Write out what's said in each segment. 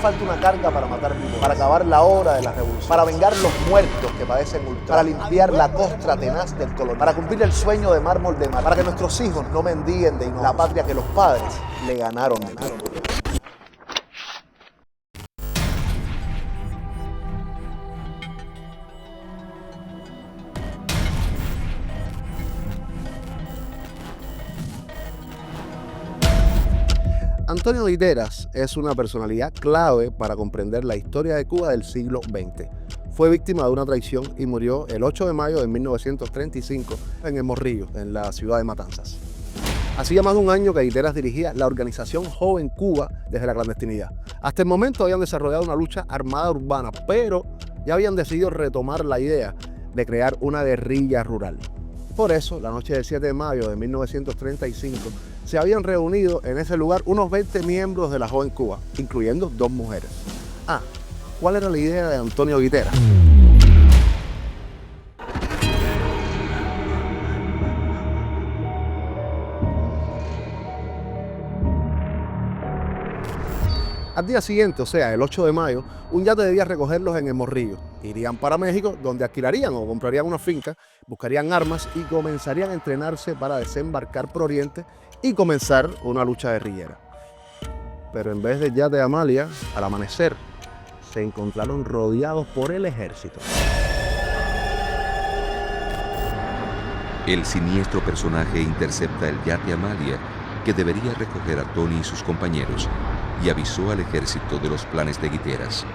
falta una carga para matar vivos, para acabar la obra de la revolución, para vengar los muertos que padecen ultraje, para limpiar la costra tenaz del colonialismo, para cumplir el sueño de mármol de mar, para que nuestros hijos no mendiguen de la patria que los padres le ganaron de mano. Antonio Guiteras es una personalidad clave para comprender la historia de Cuba del siglo XX. Fue víctima de una traición y murió el 8 de mayo de 1935 en El Morrillo, en la ciudad de Matanzas. Hacía más de un año que Guiteras dirigía la organización Joven Cuba desde la clandestinidad. Hasta el momento habían desarrollado una lucha armada urbana, pero ya habían decidido retomar la idea de crear una guerrilla rural. Por eso, la noche del 7 de mayo de 1935, se habían reunido en ese lugar unos 20 miembros de la Joven Cuba, incluyendo 2 mujeres. ¿Cuál era la idea de Antonio Guiteras? Al día siguiente, o sea, el 8 de mayo, un yate debía recogerlos en El Morrillo. Irían para México, donde alquilarían o comprarían una finca, buscarían armas y comenzarían a entrenarse para desembarcar por Oriente y comenzar una lucha guerrillera. Pero en vez del yate de Amalia, al amanecer, se encontraron rodeados por el ejército. El siniestro personaje intercepta el yate Amalia, que debería recoger a Tony y sus compañeros, y avisó al ejército de los planes de Guiteras.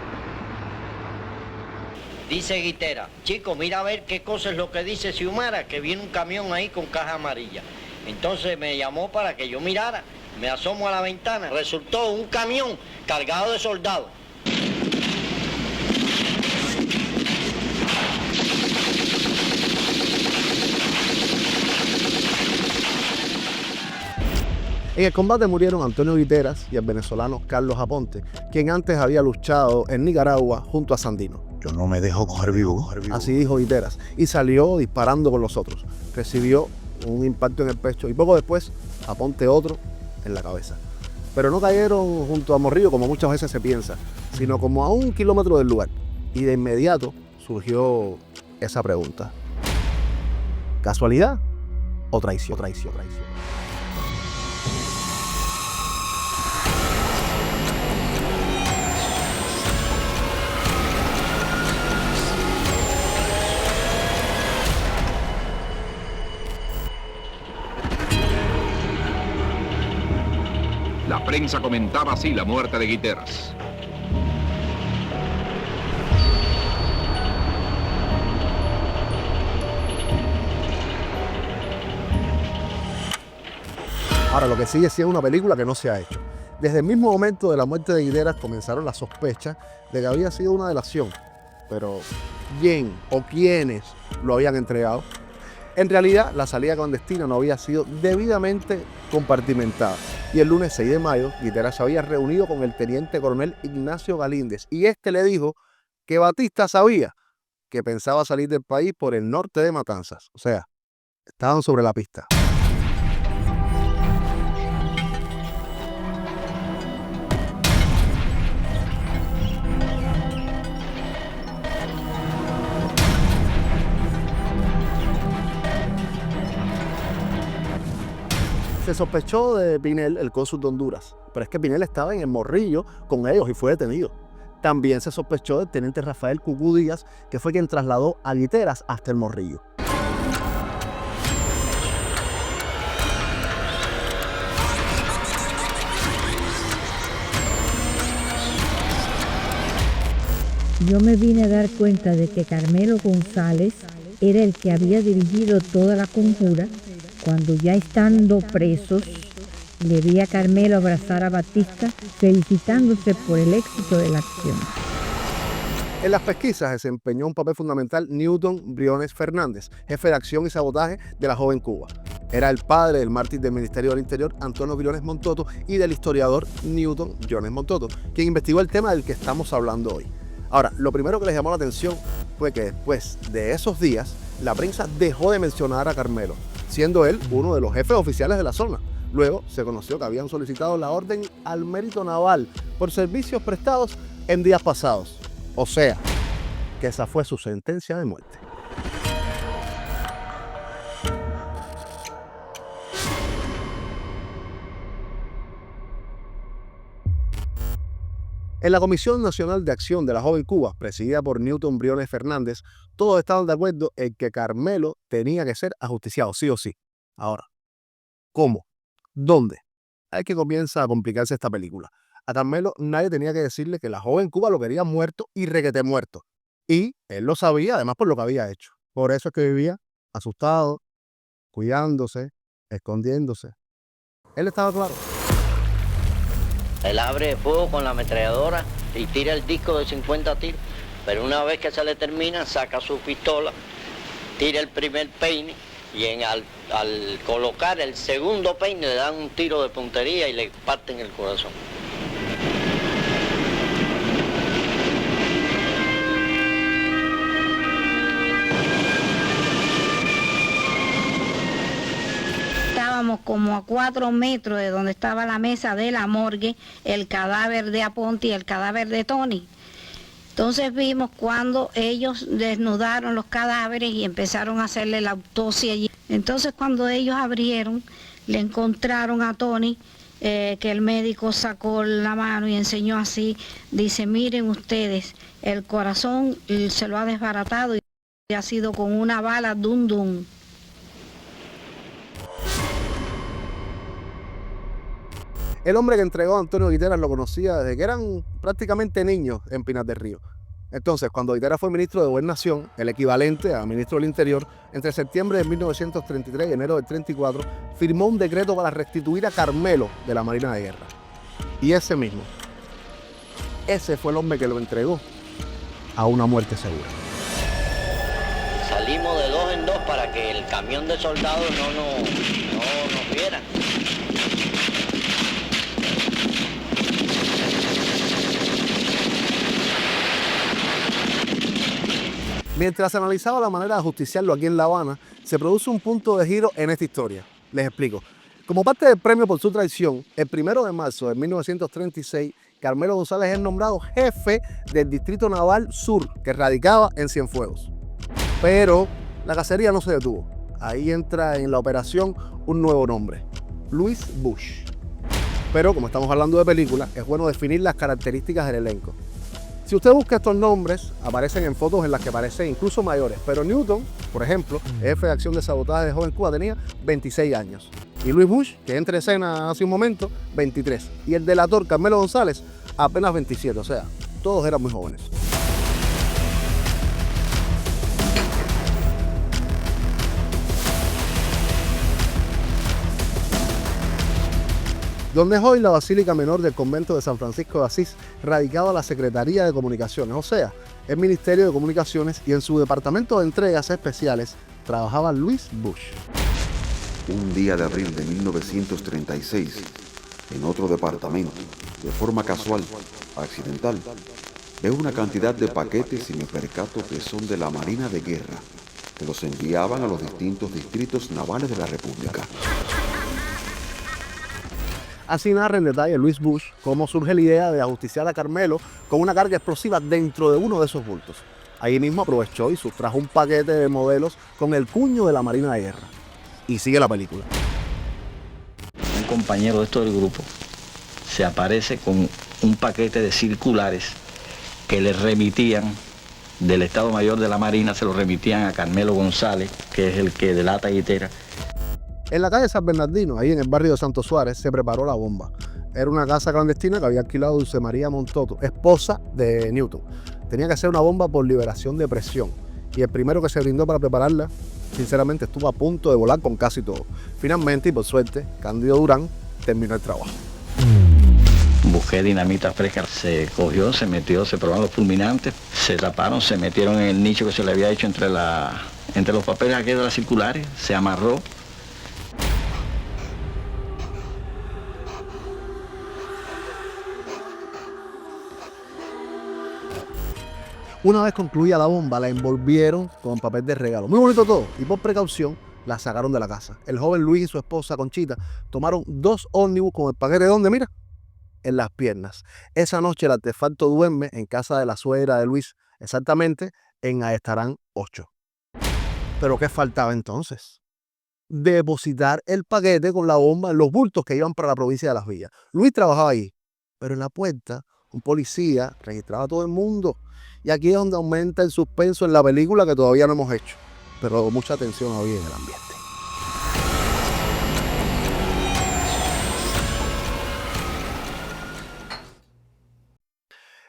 Dice Guiteras: chico, mira a ver qué cosa es lo que dice Xiomara, que viene un camión ahí con caja amarilla. Entonces me llamó para que yo mirara, me asomo a la ventana, resultó un camión cargado de soldados. En el combate murieron Antonio Guiteras y el venezolano Carlos Aponte, quien antes había luchado en Nicaragua junto a Sandino. Yo no me dejo coger vivo. Así dijo Guiteras, y salió disparando con los otros. Recibió un impacto en el pecho y poco después Aponte otro en la cabeza. Pero no cayeron junto a Morrillo como muchas veces se piensa, sino como a 1 kilómetro del lugar. Y de inmediato surgió esa pregunta: ¿casualidad o traición? La prensa comentaba así la muerte de Guiteras. Ahora, lo que sigue siendo una película que no se ha hecho. Desde el mismo momento de la muerte de Guiteras comenzaron las sospechas de que había sido una delación. Pero, ¿quién o quiénes lo habían entregado? En realidad, la salida clandestina no había sido debidamente compartimentada. Y el lunes 6 de mayo, Guiteras se había reunido con el teniente coronel Ignacio Galíndez. Y este le dijo que Batista sabía que pensaba salir del país por el norte de Matanzas. O sea, estaban sobre la pista. Se sospechó de Pinel, el cónsul de Honduras, pero es que Pinel estaba en El Morrillo con ellos y fue detenido. También se sospechó del teniente Rafael Cucú Díaz, que fue quien trasladó a Guiteras hasta El Morrillo. Yo me vine a dar cuenta de que Carmelo González era el que había dirigido toda la conjura. Cuando ya estando presos, le vi a Carmelo abrazar a Batista, felicitándose por el éxito de la acción. En las pesquisas desempeñó un papel fundamental Newton Briones Fernández, jefe de acción y sabotaje de la Joven Cuba. Era el padre del mártir del Ministerio del Interior, Antonio Briones Montoto, y del historiador Newton Briones Montoto, quien investigó el tema del que estamos hablando hoy. Ahora, lo primero que les llamó la atención fue que después de esos días, la prensa dejó de mencionar a Carmelo, siendo él uno de los jefes oficiales de la zona. Luego se conoció que habían solicitado la orden al mérito naval por servicios prestados en días pasados. O sea, que esa fue su sentencia de muerte. En la Comisión Nacional de Acción de la Joven Cuba, presidida por Newton Briones Fernández, todos estaban de acuerdo en que Carmelo tenía que ser ajusticiado, sí o sí. Ahora, ¿cómo? ¿Dónde? Hay que comienza a complicarse esta película. A Carmelo nadie tenía que decirle que la joven Cuba lo quería muerto y requete muerto. Y él lo sabía, además por lo que había hecho. Por eso es que vivía asustado, cuidándose, escondiéndose. Él estaba claro. Él abre fuego con la ametralladora y tira el disco de 50 tiros. Pero una vez que se le termina, saca su pistola, tira el primer peine y al colocar el segundo peine le dan un tiro de puntería y le parten el corazón. Estábamos como a 4 metros de donde estaba la mesa de la morgue, el cadáver de Aponte y el cadáver de Tony. Entonces vimos cuando ellos desnudaron los cadáveres y empezaron a hacerle la autopsia allí. Entonces cuando ellos abrieron, le encontraron a Tony, que el médico sacó la mano y enseñó así. Dice, miren ustedes, el corazón se lo ha desbaratado y ha sido con una bala dum dum. El hombre que entregó a Antonio Guiteras lo conocía desde que eran prácticamente niños en Pinar del Río. Entonces, cuando Guiteras fue ministro de Gobernación, el equivalente a ministro del Interior, entre septiembre de 1933 y enero del 34, firmó un decreto para restituir a Carmelo de la Marina de Guerra. Y ese mismo, ese fue el hombre que lo entregó a una muerte segura. Salimos de 2 en 2 para que el camión de soldados no nos viera. Mientras se analizaba la manera de ajusticiarlo aquí en La Habana, se produce un punto de giro en esta historia. Les explico. Como parte del premio por su traición, el 1 de marzo de 1936, Carmelo González es nombrado jefe del Distrito Naval Sur, que radicaba en Cienfuegos. Pero la cacería no se detuvo. Ahí entra en la operación un nuevo nombre, Louis Bush. Pero como estamos hablando de películas, es bueno definir las características del elenco. Si usted busca estos nombres, aparecen en fotos en las que parecen incluso mayores. Pero Newton, por ejemplo, jefe de acción de sabotaje de Joven Cuba, tenía 26 años. Y Louis Bush, que entra en escena hace un momento, 23. Y el delator Carmelo González, apenas 27. O sea, todos eran muy jóvenes. Donde es hoy la Basílica Menor del Convento de San Francisco de Asís, radicado a la Secretaría de Comunicaciones, o sea, el Ministerio de Comunicaciones, y en su departamento de entregas especiales trabajaba Louis Bush. Un día de abril de 1936, en otro departamento, de forma casual, accidental, veo una cantidad de paquetes y me percato que son de la Marina de Guerra, que los enviaban a los distintos distritos navales de la República. Así narra en detalle Louis Bush cómo surge la idea de ajusticiar a Carmelo con una carga explosiva dentro de uno de esos bultos. Ahí mismo aprovechó y sustrajo un paquete de modelos con el cuño de la Marina de Guerra. Y sigue la película. Un compañero de esto del grupo se aparece con un paquete de circulares que le remitían del Estado Mayor de la Marina, se lo remitían a Carmelo González, que es el que delata a Guiteras. En la calle San Bernardino, ahí en el barrio de Santo Suárez, se preparó la bomba. Era una casa clandestina que había alquilado Dulce María Montoto, esposa de Newton. Tenía que ser una bomba por liberación de presión. Y el primero que se brindó para prepararla, sinceramente, estuvo a punto de volar con casi todo. Finalmente, y por suerte, Cándido Durán terminó el trabajo. Busqué dinamita fresca, se cogió, se metió, se probaron los fulminantes, se taparon, se metieron en el nicho que se le había hecho entre los papeles aquellos de las circulares, se amarró. Una vez concluida la bomba, la envolvieron con papel de regalo. Muy bonito todo. Y por precaución, la sacaron de la casa. El joven Luis y su esposa Conchita tomaron 2 ómnibus con el paquete, ¿dónde? Mira, en las piernas. Esa noche el artefacto duerme en casa de la suegra de Luis, exactamente en Aestarán 8. ¿Pero qué faltaba entonces? Depositar el paquete con la bomba en los bultos que iban para la provincia de Las Villas. Luis trabajaba ahí, pero en la puerta un policía registraba a todo el mundo. Y aquí es donde aumenta el suspenso en la película que todavía no hemos hecho, pero mucha atención había en el ambiente.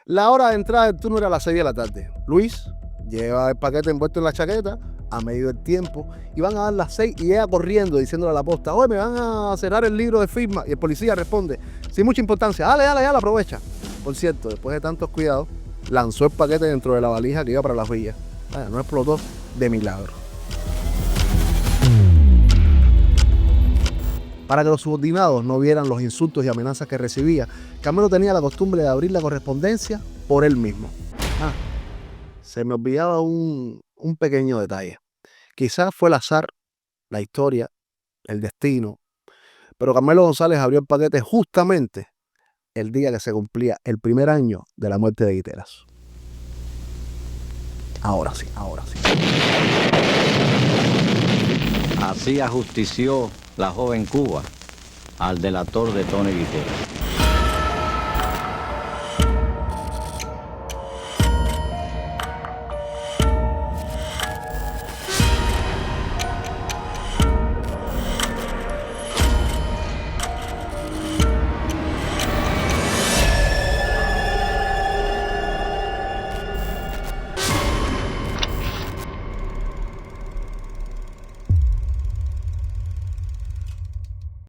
La hora de entrada del turno era a las 6 de la tarde. Luis lleva el paquete envuelto en la chaqueta a medio del tiempo y van a dar las 6 y llega corriendo diciéndole a la posta: oye, me van a cerrar el libro de firma. Y el policía responde sin mucha importancia: dale, aprovecha. Por cierto, después de tantos cuidados, lanzó el paquete dentro de la valija que iba para Las Villas. No explotó de milagro. Para que los subordinados no vieran los insultos y amenazas que recibía, Carmelo tenía la costumbre de abrir la correspondencia por él mismo. Se me olvidaba un pequeño detalle. Quizás fue el azar, la historia, el destino, pero Carmelo González abrió el paquete justamente el día que se cumplía el primer año de la muerte de Guiteras. Ahora sí. Así ajustició la joven Cuba al delator de Tony Guiteras.